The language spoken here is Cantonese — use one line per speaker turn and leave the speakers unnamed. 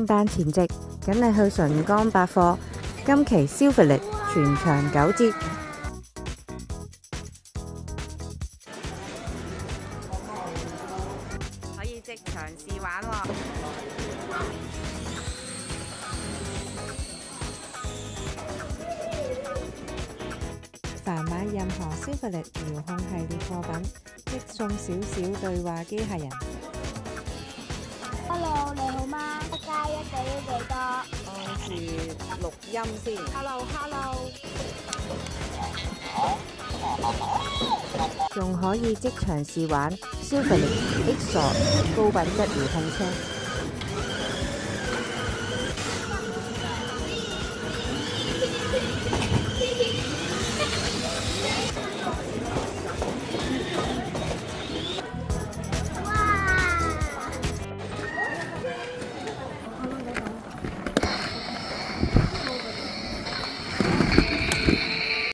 聖誕前夕，緊係去純江百貨，今期消費力全場9折。可以即場試玩喎。凡買任何消費力遙控系列貨品，即送少少對話機械人。
Hello，你好嗎？一加一等於幾多？
按住錄音先。
Hello，
仲可以即場試玩消費力 X 高品質遙控車。